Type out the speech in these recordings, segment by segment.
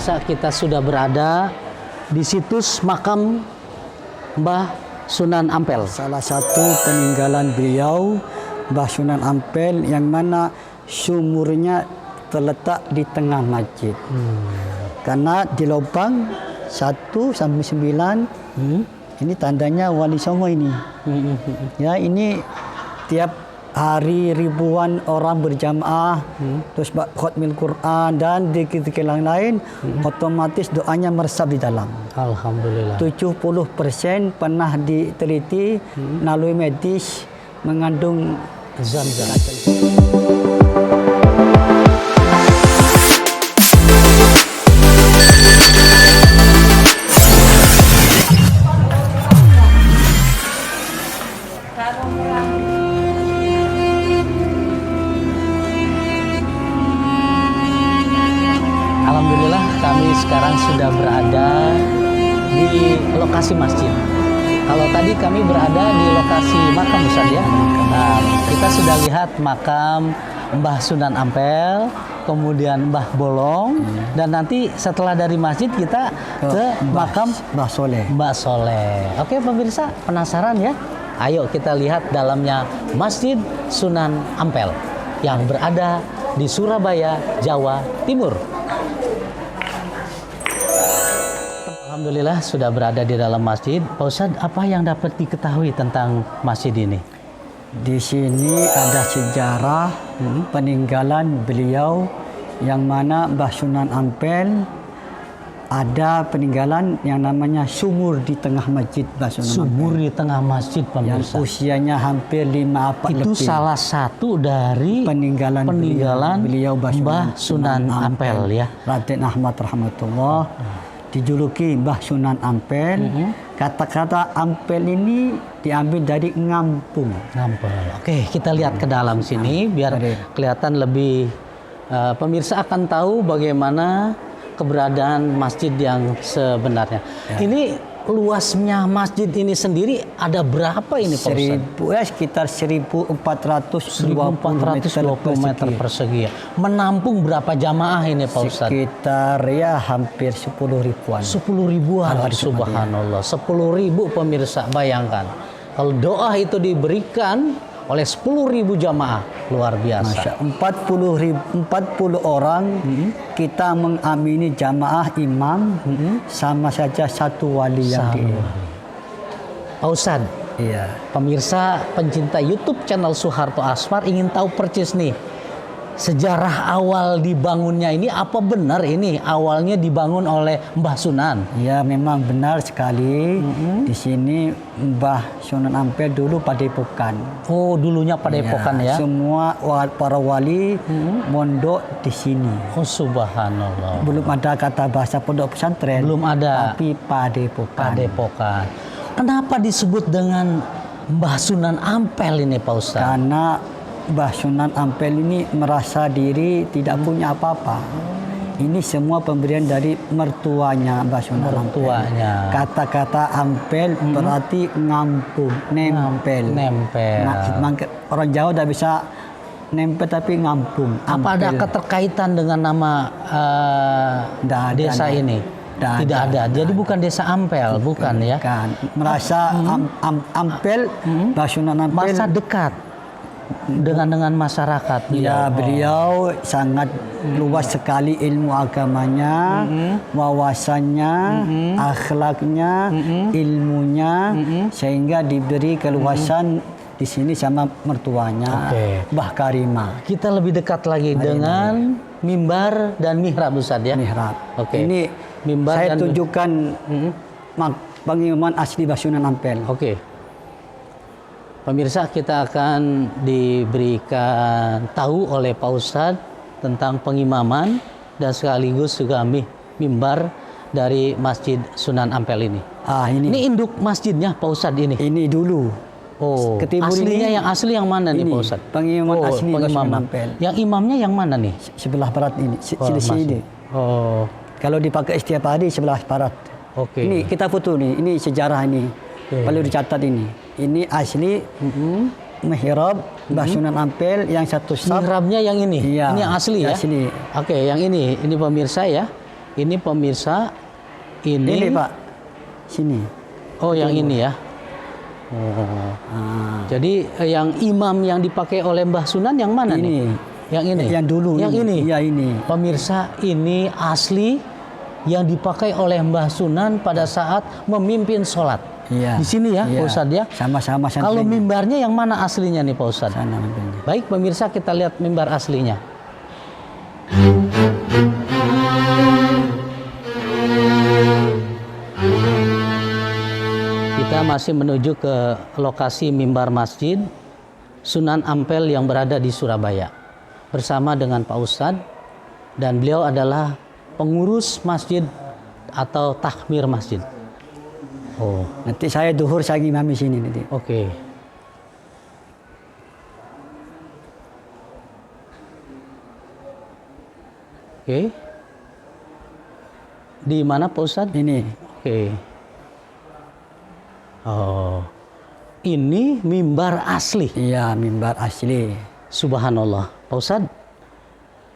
pemirsa, kita sudah berada di situs makam Mbah Sunan Ampel. Salah satu peninggalan beliau, Mbah Sunan Ampel, yang mana sumurnya terletak di tengah masjid. Karena di lubang 1 sampai 9, ini tandanya Wali Songo ini. Ya, ini tiap hari ribuan orang berjamaah, terus khutmil Quran dan zikir-zikir lain, otomatis doanya meresap di dalam. Alhamdulillah. 70% pernah diteliti melalui medis mengandung Zam-zam. Alhamdulillah, kami sekarang sudah berada di lokasi masjid. Kalau tadi kami berada di lokasi makam Ustaz ya. Nah, kita sudah lihat makam Mbah Sunan Ampel, kemudian Mbah Bolong, dan nanti setelah dari masjid kita ke makam Mbah Soleh. Mbah Soleh. Oke pemirsa, penasaran ya? Ayo kita lihat dalamnya Masjid Sunan Ampel yang berada di Surabaya, Jawa Timur. Alhamdulillah sudah berada di dalam masjid. Pak Ustadz, apa yang dapat diketahui tentang masjid ini? Di sini ada sejarah peninggalan beliau, yang mana Mbah Sunan Ampel ada peninggalan yang namanya sumur di tengah masjid Mbah Sunan Sumur Ampel. di tengah masjid Yang pemirsa. usianya hampir 5 abad Itu lebih. salah satu dari peninggalan beliau Mbah Sunan Ampel ya. Raden Ahmad rahmatullah. Dijuluki Mbah Sunan Ampel. Kata-kata Ampel ini diambil dari ngampung. Ngampel. Oke, kita lihat ke dalam sini biar kelihatan lebih. Pemirsa akan tahu bagaimana keberadaan masjid yang sebenarnya. Ini luasnya masjid ini sendiri ada berapa ini Pak Ustadz? Sekitar 1420 meter persegi. Menampung berapa jamaah ini Pak Ustadz? Sekitar ya hampir 10 ribuan. 10 ribuan, subhanallah. 10.000 pemirsa, bayangkan. Kalau doa itu diberikan oleh 10.000 jamaah, luar biasa. 40 orang kita mengamini jamaah imam, sama saja satu wali yang di. Pak Ustadz, Iya. pemirsa pencinta YouTube channel Soeharto Asmar ingin tahu persis nih sejarah awal dibangunnya ini, apa benar ini awalnya dibangun oleh Mbah Sunan? Ya, memang benar sekali. Di sini Mbah Sunan Ampel dulu padepokan. Oh, dulunya padepokan ya. Semua para wali mondok di sini. Oh, subhanallah. Belum ada kata bahasa pondok pesantren. Belum ada. Tapi padepokan. Padepokan. Kenapa disebut dengan Mbah Sunan Ampel ini Pak Ustadz? Karena Mbah Sunan Ampel ini merasa diri tidak punya apa-apa. Ini semua pemberian dari mertuanya Mbah Sunan Ampel. Kata-kata Ampel berarti ngampung, nempel. Orang Jawa tidak bisa nempel tapi ngampung. Apa ada keterkaitan dengan nama desa ini? Tidak ada. Jadi bukan desa Ampel, bukan ya? Merasa Ampel, Mbah Sunan Ampel masa dekat dengan masyarakat. Ya, beliau sangat luas sekali ilmu agamanya, wawasannya, akhlaknya, ilmunya, sehingga diberi keluasan di sini sama mertuanya, Mbah Karimah. Kita lebih dekat lagi dengan mimbar dan mihrab Ustaz ya. Mihrab. Oke. Ini mimbar saya tunjukkan pengimaman asli Mbah Sunan Ampel. Oke. Pemirsa, kita akan diberikan tahu oleh Pak Ustadz tentang pengimaman dan sekaligus juga mimbar dari Masjid Sunan Ampel ini. Ini induk masjidnya Pak Ustadz ini? Ini dulu. Oh, aslinya yang asli yang mana nih Pak Ustadz? Pengimaman asli Sunan Ampel. Yang imamnya yang mana nih? Sebelah barat ini, sini. Oh. Kalau dipakai setiap hari sebelah barat. Oke. Ini kita foto nih, ini sejarah ini. Perlu dicatat ini. Ini asli mihrab Mbah Sunan Ampel yang satu saf. Mihrabnya yang ini? Iya, ini yang asli ya? Asli. Oke, yang ini pemirsa ya. Ini pemirsa, ini Pak, sini. oh yang ini ya. Oh. Jadi yang imam yang dipakai oleh Mbah Sunan yang mana Ini. nih? Yang ini. Yang dulu. Yang ini. Iya ini. Pemirsa, ini asli yang dipakai oleh Mbah Sunan pada saat memimpin sholat. Iya. Di sini ya, Iya. Pak Ustadz ya. Sama-sama Kalau santrinya. mimbarnya yang mana aslinya nih Pak Ustadz? Sana mimbarnya. Baik pemirsa, kita lihat mimbar aslinya. Kita masih menuju ke lokasi mimbar masjid Sunan Ampel yang berada di Surabaya bersama dengan Pak Ustadz, dan beliau adalah pengurus masjid atau takmir masjid. Oh, Nanti saya duhur saya imami sini nanti. oke. Oke. Di mana Pak Ustadz? Ini. Oke. Oh, ini mimbar asli. Iya, mimbar asli. Subhanallah, Pak Ustadz.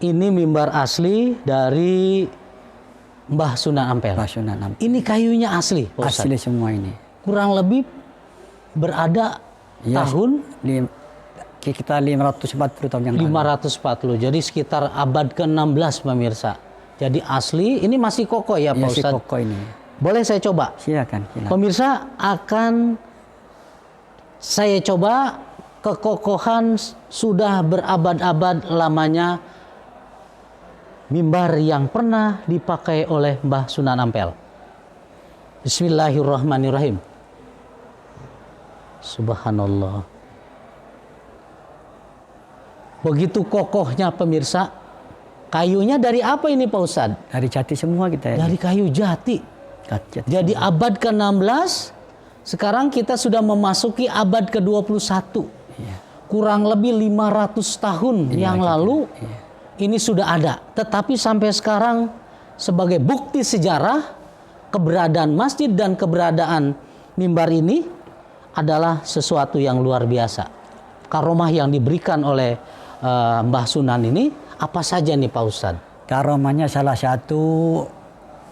Ini mimbar asli dari Mbah Sunan Ampel. Sunan Ampel. Ini kayunya asli, Pak Ustadz. Asli semua ini. Kurang lebih berada Iya, tahun kita 540 tahun yang lalu. 540. Jadi sekitar abad ke-16 pemirsa. Jadi asli, ini masih kokoh ya Pak Iya, si Ustadz. kokoh ini. Boleh saya coba? Silakan. Pemirsa, akan saya coba kekokohan sudah berabad-abad lamanya mimbar yang pernah dipakai oleh Mbah Sunan Ampel. Bismillahirrahmanirrahim. Subhanallah. Begitu kokohnya pemirsa. Kayunya dari apa ini Pak Ustadz? Dari jati semua kita ya. Dari kayu jati. Jati. Jadi abad ke-16, sekarang kita sudah memasuki abad ke-21. Iya. Kurang lebih 500 tahun yang lalu ini sudah ada. Tetapi sampai sekarang sebagai bukti sejarah keberadaan masjid dan keberadaan mimbar ini adalah sesuatu yang luar biasa. Karomah yang diberikan oleh Mbah Sunan ini apa saja nih Pak Ustadz? Karomahnya salah satu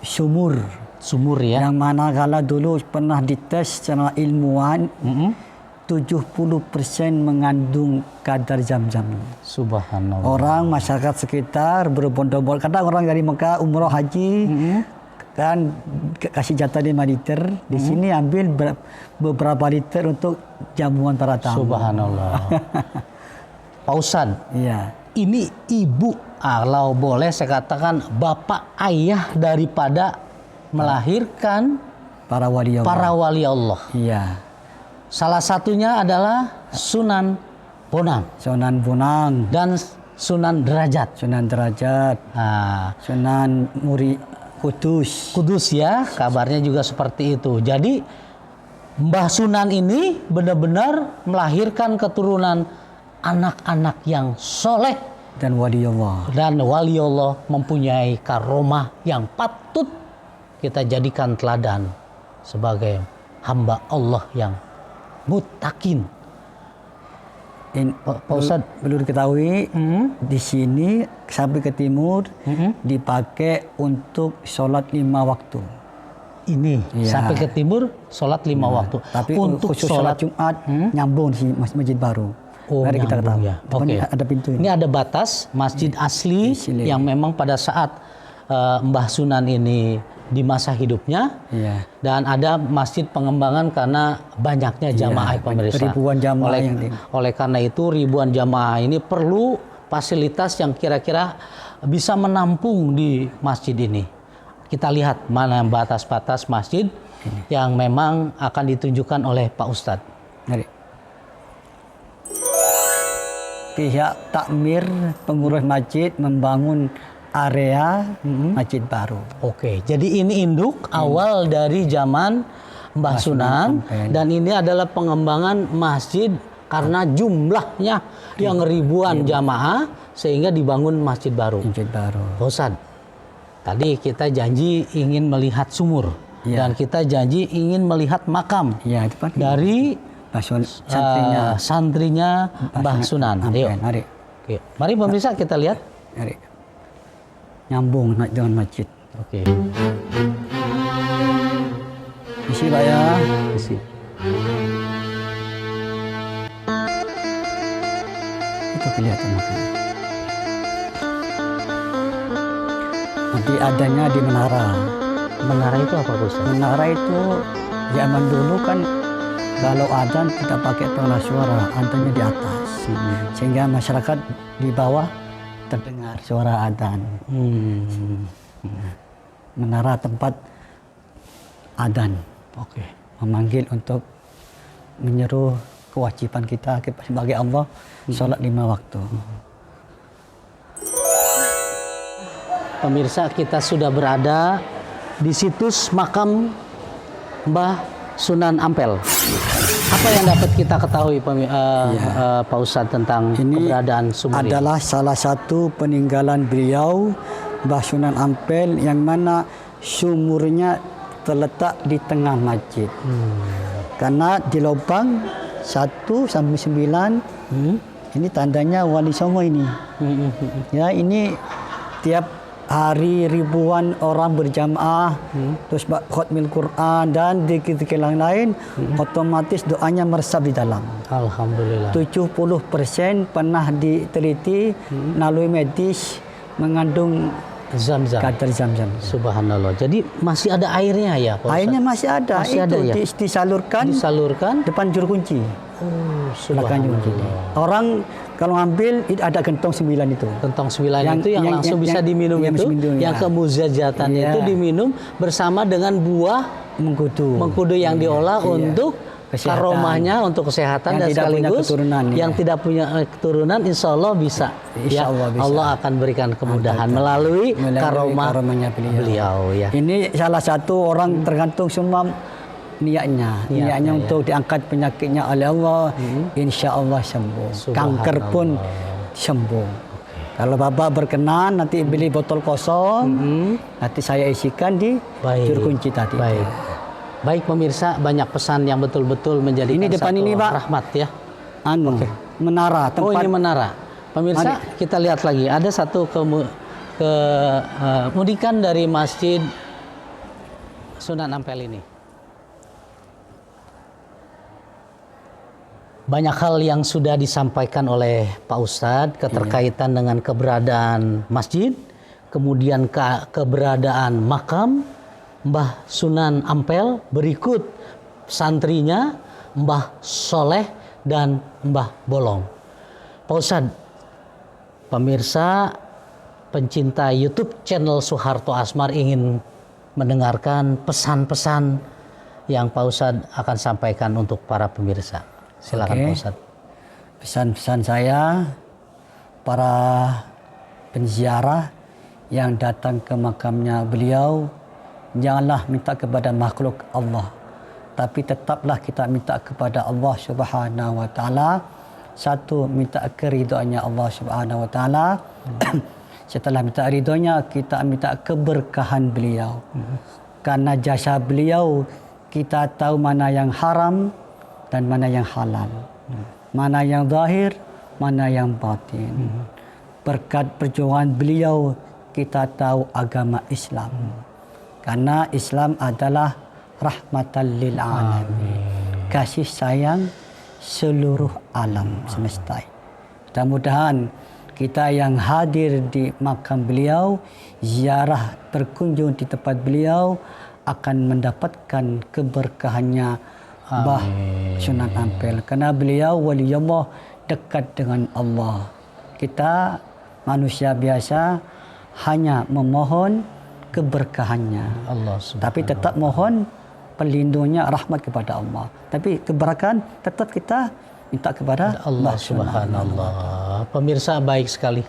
sumur. Sumur ya. Yang mana kala dulu pernah dites secara ilmuwan, 70% mengandung kadar zam-zam. Subhanallah. Orang masyarakat sekitar berbondong-bondong. Kadang orang dari Mekah umroh haji kan kasih jatah 5 liter. Di sini ambil beberapa liter untuk jamuan para tamu. Subhanallah. Pak Ustadz, Iya. ini ibu, kalau boleh saya katakan bapak ayah daripada melahirkan Para wali Allah. para wali Allah. Iya. Salah satunya adalah Sunan Bonang Sunan Bonang, dan Sunan Derajat. Sunan Derajat, Nah, Sunan Muri Kudus. Kudus ya, kabarnya juga seperti itu. Jadi Mbah Sunan ini benar-benar melahirkan keturunan anak-anak yang soleh Dan wali Allah. dan wali Allah, mempunyai karomah yang patut kita jadikan teladan sebagai hamba Allah yang muttaqin. Pak Ustadz, Perlu diketahui di sini sampai ke timur dipakai untuk sholat 5 waktu. ini Iya. sampai ke timur sholat 5 waktu. Tapi untuk khusus sholat Jumat nyambung di Masjid Baru. Oh, Mari kita nyambung ketahui. ya. Depan Oke. ada pintu ini. Ini ada batas masjid asli Asli. yang memang pada saat Mbah Sunan ini di masa hidupnya, Iya. dan ada masjid pengembangan karena banyaknya jamaah pemirsa. ribuan jamaah oleh, yang oleh karena itu ribuan jamaah ini perlu fasilitas yang kira-kira bisa menampung di masjid ini. Kita lihat mana batas-batas masjid yang memang akan ditunjukkan oleh Pak Ustadz. Mari. Pihak takmir pengurus masjid membangun area masjid baru. Oke, jadi ini induk awal dari zaman Mbah Sunan, Ampel. dan ini adalah pengembangan masjid karena jumlahnya yang ribuan jamaah sehingga dibangun masjid baru. Masjid baru. Bosan. Tadi kita janji ingin melihat sumur dan kita janji ingin melihat makam Ya, itu Pak. dari santrinya. santrinya Mbah Sunan. Ampel. Ayo. Mari. Oke. Mari pemirsa kita lihat. Mari. Nyambung naik dengan masjid. Oke. Isi Pak ya. Isi. Itu kelihatan makanya. Nanti adanya di menara. Menara itu apa Pak Ustadz? Menara itu zaman dulu kan kalau adzan tidak pakai pengeras suara, adzannya di atas. Sehingga masyarakat di bawah terdengar suara adzan. Menara tempat adzan. Oke. Memanggil untuk menyeru kewajiban kita sebagai Allah sholat 5 waktu. Pemirsa, kita sudah berada di situs makam Mbah Sunan Ampel. Apa yang dapat kita ketahui Pak Ustadz tentang Ini keberadaan sumur ini? adalah salah satu peninggalan beliau Mbah Sunan Ampel yang mana sumurnya terletak di tengah masjid. Karena di lubang 1 sampai 9 ini tandanya Wali Songo ini. Ya, ini tiap hari ribuan orang berjamaah terus khutmil Quran dan zikir-zikir lain otomatis doanya meresap di dalam. Alhamdulillah. 70% pernah diteliti melalui medis mengandung Zam-zam. kadar zam-zam. Subhanallah. Jadi masih ada airnya ya Pak Ustadz? Airnya masih ada. Masih itu ada ya? Disalurkan depan juru kunci. Oh, Belakang juru kunci. subhanallah. Orang kalau ngambil itu ada gentong 9 itu. Gentong 9 itu yang langsung bisa diminum yang itu, minum, yang ya. kemuzajatan Iya. itu diminum bersama dengan buah mengkudu yang diolah untuk Kesehatan. karomahnya, untuk kesehatan Yang dan tidak punya sekaligus keturunan, yang ya. tidak punya keturunan, insya Allah bisa. Insya Allah bisa. Allah akan berikan kemudahan melalui karomahnya beliau ya. Ini salah satu orang tergantung semua niatnya ya. untuk diangkat penyakitnya oleh Allah, insya Allah sembuh. Kanker pun sembuh. Kalau Bapak berkenan nanti beli botol kosong, nanti saya isikan di juru kunci tadi. Baik pemirsa, banyak pesan yang betul-betul menjadikan ini depan satu ini, Pak. rahmat ya. Menara tempat. Oh, ini menara. Pemirsa, kita lihat lagi ada satu kemudikan dari Masjid Sunan Ampel ini. Banyak hal yang sudah disampaikan oleh Pak Ustadz keterkaitan dengan keberadaan masjid, kemudian keberadaan makam Mbah Sunan Ampel, berikut santrinya Mbah Soleh dan Mbah Bolong. Pak Ustadz, pemirsa pencinta YouTube channel Soeharto Asmar ingin mendengarkan pesan-pesan yang Pak Ustadz akan sampaikan untuk para pemirsa. Silakan Pak Ustadz. Pesan-pesan saya para penziarah yang datang ke makamnya beliau, janganlah minta kepada makhluk Allah, tapi tetaplah kita minta kepada Allah Subhanahu wa taala. Satu, minta keridhoannya Allah Subhanahu wa taala. Setelah minta ridhonya, kita minta keberkahan beliau. Karena jasa beliau kita tahu mana yang haram dan mana yang halal. Mana yang zahir, mana yang batin. Berkat perjuangan beliau kita tahu agama Islam. Karena Islam adalah rahmatan lil alamin. Kasih sayang seluruh alam semesta. Mudah-mudahan kita yang hadir di makam beliau, ziarah berkunjung di tempat beliau akan mendapatkan keberkahannya Mbah Sunan Ampel. Karena beliau waliullah, dekat dengan Allah. Kita manusia biasa hanya memohon keberkahannya. Tapi tetap mohon perlindungannya, rahmat kepada Allah. Tapi keberkahan tetap kita minta kepada Allah Subhanallah. Pemirsa, baik sekali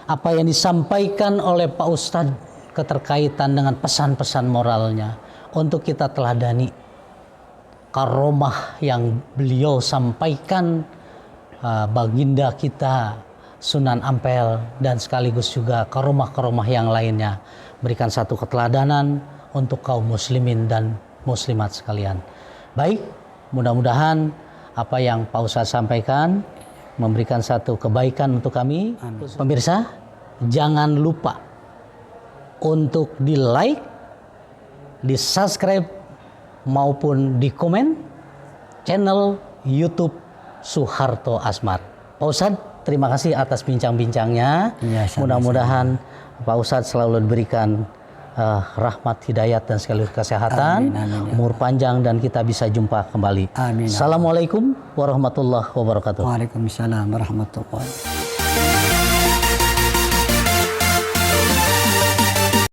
apa yang disampaikan oleh Pak Ustadz keterkaitan dengan pesan-pesan moralnya untuk kita teladani. Karomah yang beliau sampaikan, baginda kita Sunan Ampel, dan sekaligus juga karomah-karomah yang lainnya, berikan satu keteladanan untuk kaum muslimin dan muslimat sekalian. Baik, mudah-mudahan apa yang Pak Ustadz sampaikan memberikan satu kebaikan untuk kami. Pemirsa, jangan lupa untuk di like, di subscribe maupun di komen channel YouTube Soeharto Asmar. Pak Ustadz, terima kasih atas bincang-bincangnya. Iya, sama-sama. Mudah-mudahan Pak Ustadz selalu diberikan rahmat, hidayat, dan sekaligus kesehatan, Amin, umur panjang, dan kita bisa jumpa kembali. Amin. Assalamualaikum warahmatullahi wabarakatuh. Waalaikumsalam warahmatullahi wabarakatuh.